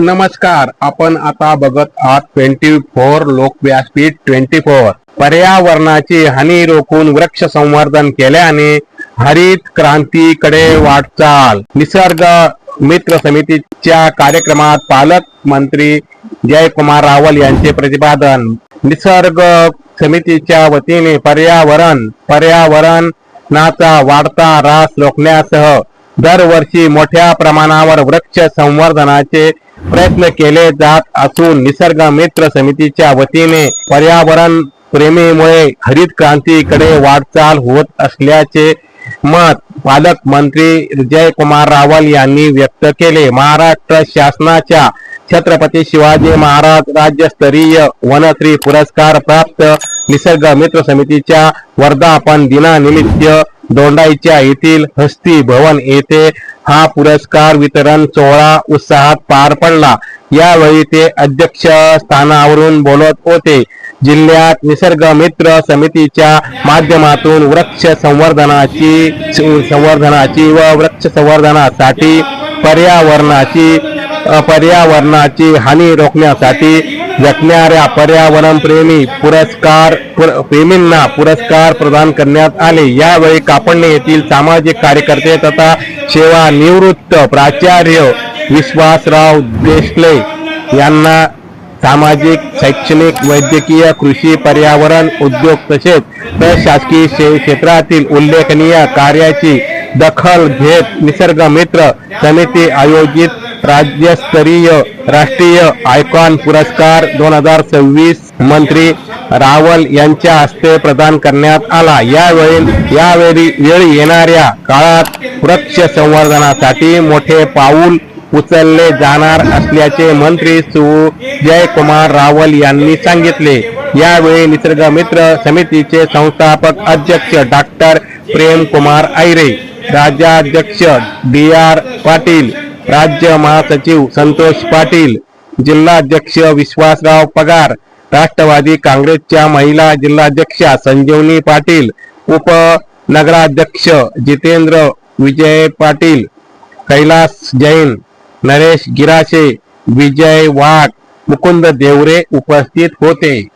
नमस्कार. आपण आता बघत आहात 24 लोकव्यासपीठ 24. पर्यावरणाची हानी रोखून वृक्ष संवर्धन केल्याने हरित क्रांतीकडे वाटचाल. निसर्ग मित्र समितीच्या कार्यक्रमात पालकमंत्री जयकुमार रावल यांचे प्रतिपादन. निसर्ग समितीच्या वतीने पर्यावरणाचा वाढता ऱ्हास रोखण्यासह दरवर्षी मोठ्या प्रमाणावर वृक्ष संवर्धनाचे प्रयत्न केले जात असून निसर्ग मित्र समितीच्या वतीने पर्यावरण प्रेमीमुळे हरित क्रांतीकडे वाटचाल होत असल्याचे मत पालकमंत्री जयकुमार रावल यांनी व्यक्त केले. महाराष्ट्र शासनाच्या छत्रपती शिवाजी महाराज राज्यस्तरीय वनश्री पुरस्कार प्राप्त निसर्ग मित्र समितीच्या वर्धापन दिनानिमित्त दोंडाईच्या येथील हस्ती भवन येथे हा पुरस्कार वितरण सोहळा उत्साहात पार पडला. यावेळी ते अध्यक्ष स्थानावरून बोलत होते. जिल्ह्यात निसर्ग मित्र समितीच्या माध्यमातून वृक्ष संवर्धनाची व वृक्ष संवर्धनासाठी पर्यावरणाची हानी रोखण्यासाठी झटणाऱ्या पर्यावरण प्रेमींना पुरस्कार प्रदान करण्यात आले. यावेळी कापडणे येथील सामाजिक कार्यकर्ते तथा सेवानिवृत्त प्राचार्य विश्वासराव देशले यांना सामाजिक, शैक्षणिक, वैद्यकीय, कृषी, पर्यावरण, उद्योग तसेच प्रशासकीय क्षेत्रातील उल्लेखनीय कार्याची दखल घेत निसर्ग मित्र समिती आयोजित राज्यस्तरीय राष्ट्रीय आयकॉन पुरस्कार 2026 मंत्री रावल यांच्या हस्ते प्रदान करण्यात आला. यावेळी येणाऱ्या काळात वृक्ष संवर्धनासाठी मोठे पाऊल उचलले जाणार असल्याचे मंत्री जयकुमार रावल यांनी सांगितले. यावेळी निसर्ग मित्र समितीचे संस्थापक अध्यक्ष डॉक्टर प्रेमकुमार ऐरे, राज्याध्यक्ष DR पाटील, राज्य महासचिव संतोष पाटील, जिल्हाध्यक्ष विश्वासराव पगार, राष्ट्रवादी काँग्रेसच्या महिला जिल्हाध्यक्षा संजीवनी पाटील, उपनगराध्यक्ष जितेंद्र विजय पाटील, कैलास जैन, नरेश गिराशे, विजय वाघ, मुकुंद देवरे उपस्थित होते.